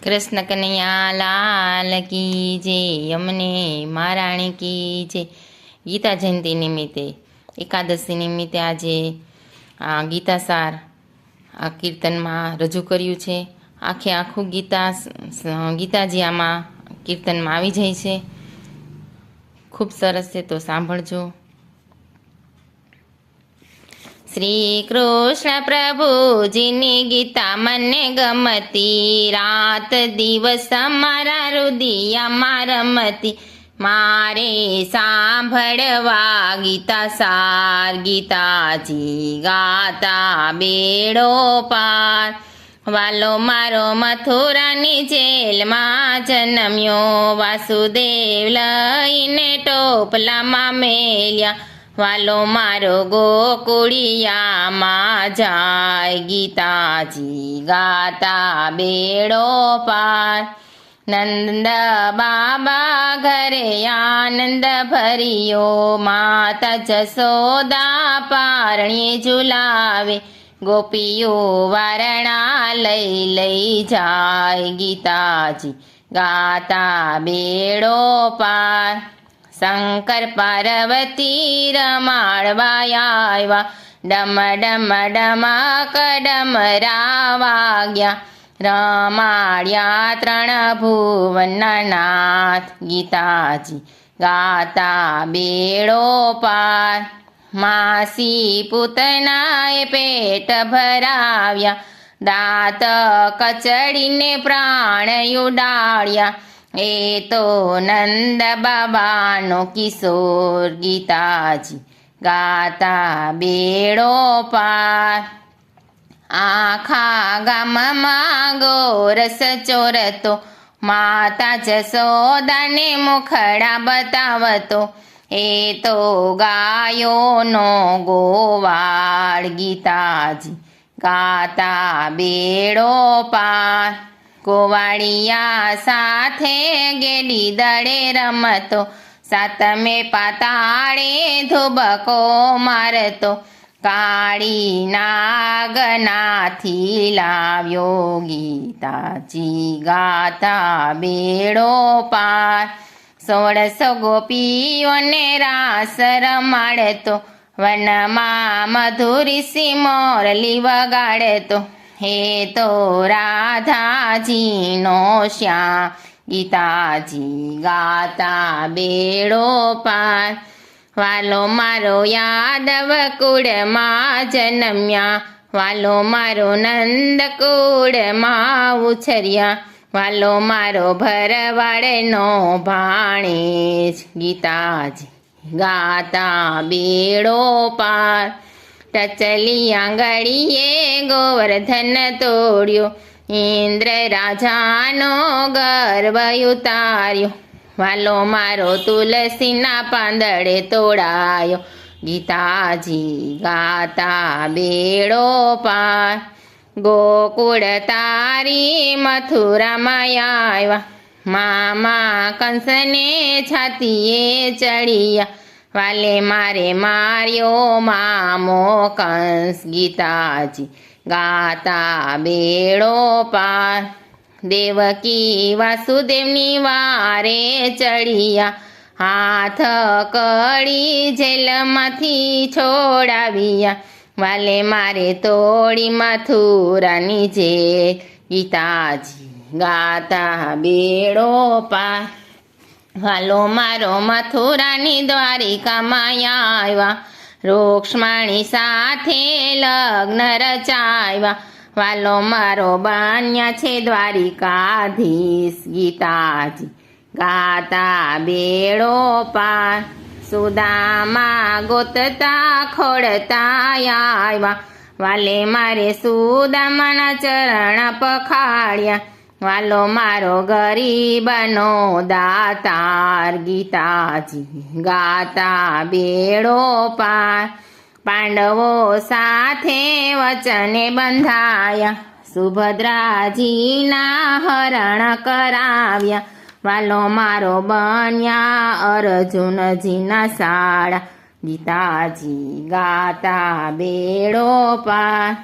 કૃષ્ણ કનૈયા લાલ કી જય, અમને મહારાણી કી જય। ગીતા જયંતિ નિમિત્તે, એકાદશી નિમિત્તે આજે આ ગીતાસાર આ કીર્તનમાં રજૂ કર્યું છે। આખું ગીતાજી આમાં કીર્તનમાં આવી જાય છે। ખૂબ સરસ છે, તો સાંભળજો। શ્રી કૃષ્ણ પ્રભુજીની ગીતા મને ગમતી, રાત દિવસ મારા હૃદયમાં રમતી। મારે સાંભળવા ગીતા સાર, ગીતાજી ગાતા બેડો પાર। વાલો મારો મથુરાની જેલમાં જન્મ્યો, વાસુદેવ લઈને ટોપલામાં મેલ્યા। વાલો મારો ગોકુળિયામાં જાય, ગીતાજી ગાતા બેડો પાર। નંદ બાબા ઘરે આનંદ ભર્યો, માતા જસોદા પારણી ઝુલાવે। ગોપીઓ વારણા લઈ જાય, ગીતાજી ગાતા બેડો પાર। શંકર પાર્વતી રમાડવા આવ્યા, ડમ ડમ ડમક ડમરા વાગ્યા। રમાડ્યા ત્રણ ભુવનના નાથ, ગીતાજી ગાતા બેડો પાર। માસી પૂતનાએ પેટ ભરાવ્યા, દાંત કચડીને પ્રાણ ઉડાડ્યા। એ તો નંદ બાબાનો કિશોર, ગીતાજી ગાતા બેડો પાર। આખા ગામમાં ગોરસ ચોરતો, માતા જસોદાને મુખડા બતાવતો। એ તો ગાયોનો ગોવાળ, ગીતાજી ગાતા બેડો પાર। ગોવાળિયા સાથે ગેડી દડે રમતો, સાતમે પાતાળે ધુબકો મારતો। કાળી નાગનાથી લાવ્યો, ગીતાજી ગાતા બેડો પાર। 16 ગોપીઓને રાસ રમાડતો, વનમાં મધુરીસી મોરલી વગાડતો। હે તો રાધાજીનો શ્યામ, ગીતાજી ગાતા બેડો પાર। વાલો મારો યાદવ કુળમાં જન્મ્યા, વાલો મારો નંદ કુળમાં ઉછર્યા। વાલો મારો ભરવાડનો ભાણેજ, ગીતાજી ગાતા બેડો પાર। ટચલી આંગળીએ ગોવર્ધન તોડ્યો, ઇન્દ્ર રાજાનો ગર્વ ઉતાર્યો। વાલો મારો તુલસીના પાંદડે તોડાયો, ગીતાજી ગાતા બેડો પાર। ગોકુળ તારી મથુરામાં આવ્યા, મામા કંસને છાતીએ ચડિયા। વાલે મારે માર્યો મામો કંસ, ગીતાજી ગાતા બેડો પાર। દેવકી વાસુદેવની વારે ચડિયા, હાથ કડી જેલમાંથી છોડાવ્યા। વાલે મારે તોડી મથુરાની જેલ, ગીતાજી ગાતા બેડો પાર। વાલો મારો મથુરાની દ્વારિકામાં આવ્યા, રૂક્ષ્મણી સાથે લગ્ન રચાવ્યા। વાલો મારો બન્યા છે દ્વારિકાધીશ, ગીતાજી ગાતા બેડો પાર। સુદામા ગોતતા ખોડતા આવ્યા, વાલે મારે સુદામાના ચરણ પખાડ્યા। વાલો મારો ગરીબનો દાતાર, ગીતાજી ગાતા બેડો પાર। પાંડવો સાથે વચને બંધાયા, સુભદ્રાજીના હરણ કરાવ્યા। વાલો મારો બન્યા અર્જુનજીના સાળા, ગીતાજી ગાતા બેડો પાર।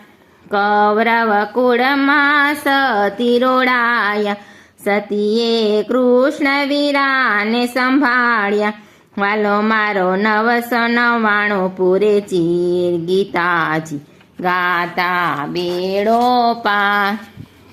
કૌરવ કુળમાં સતી રોડાયા, સતીએ કૃષ્ણ વીરાને સંભાળ્યા, વાલો મારો 999 પૂરે ચીર. ગીતાજી ગાતા બેડો પાર.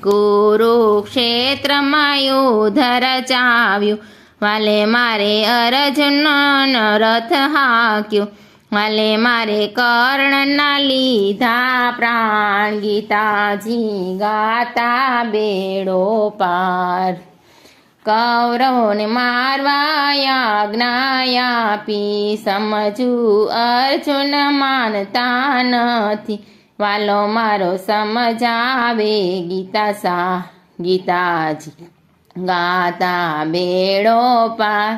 કુરુક્ષેત્રમાં યુદ્ધ રચાવ્યું, વાલે મારે અર્જુનનો રથ હાક્યો, વાલે મારે કર્ણના લીધા પ્રાણ. ગીતાજી ગાતા બેડો પાર. કૌરવોને મારવા આજ્ઞા આપી, સમજવું અર્જુન માનતા નથી, વાલો મારો સમજાવે ગીતા. ગીતાજી ગાતા બેડો પાર.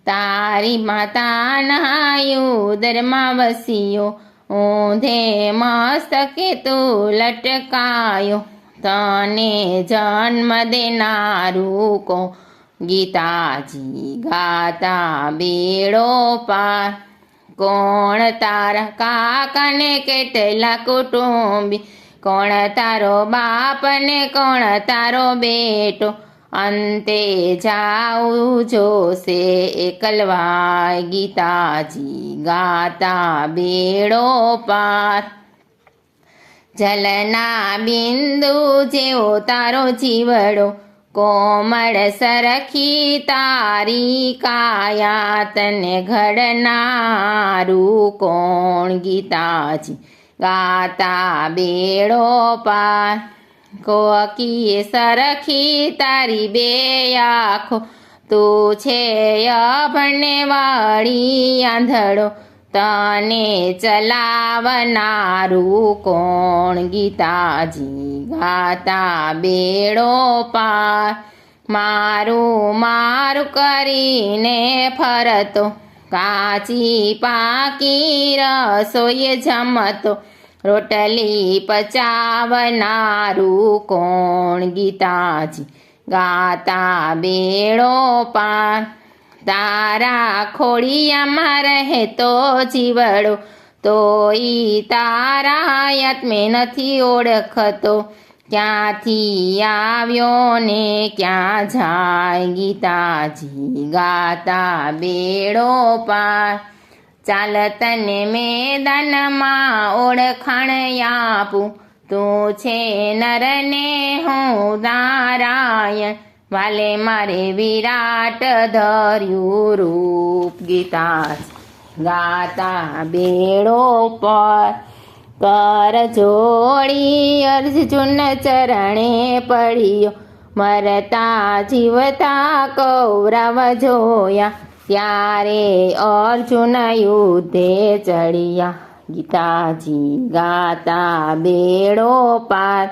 તારી માતાના ઉદરમાં વસ્યો, ઊંધે મસ્તકે તું લટકાયો, તને જન્મ દેનારું કો. ગીતાજી ગાતા બેડો પાર. કોણ તારા કાકાને કેટલા કુટુંબી, કોણ તારો બાપ ને કોણ તારો બેટો, અંતે જાઉં જોશે એકલવાય. ગીતાજી ગાતા બેડો પાર. જલના બિંદુ જેવો તારો જીવડો, કોમળ સરખી તારી કાયા, તને ઘડનારું કોણ. ગીતાજી ગાતા બેડો પાર. કોકીએ સરખી તારી બે આંખો, તું છે અભણને વાળી આંધળો, તને ચલાવનારું કોણ. ગીતાજી ગાતા બેડો પાર. મારું મારું કરીને ફરતો, કાચી પાકી રસોઈ જમતો, રોટલી પચાવનારું કોણ. ગીતાજી ગાતા બેડો પાર. તારા ખોડિયામાં રહેતો જીવડો, તો ઈ તારા આત્મે નથી ઓળખતો, ક્યાંથી આવ્યો ને ક્યાં જાય. ગીતાજી ગાતા બેડો પાર. ચાલ તને મેદાનમાં ઓળખાણ આપું, તું છે નરને હું નારાયણ, વાલે મારે વિરાટ ધર્યું રૂપ. ગીતાજી ગાતા બેડો પાર. કર જોડી અર્જુન ચરણે પડ્યો, મરતા જીવતા કૌરવ જોયા, ત્યારે અર્જુન યુદ્ધે ચડ્યા. ગીતાજી ગાતા બેડો પાર.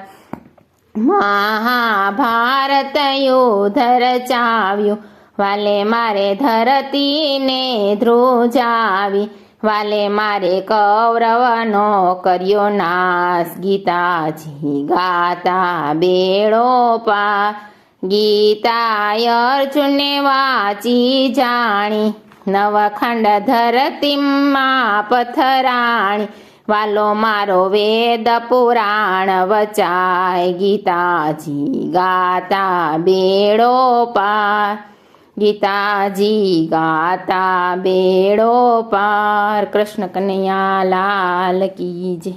મહાભારત યુદ્ધ રચાવ્યું, વાલે મારે ધરતીને ધ્રુજાવી, વાલે મારે કૌરવનો કર્યો નાશ. ગીતાજી ગાતા બેડો પાર. ગીતા અર્જુને વાંચી જાણી, નવખંડ ધરતીમાં પથરાણી, વાલો મારો વેદ પુરાણ વચાય. ગીતાજી ગાતા બેડો પાર. ગીતાજી ગાતા બેડો પાર. કૃષ્ણ કનૈયા લાલ કી જય.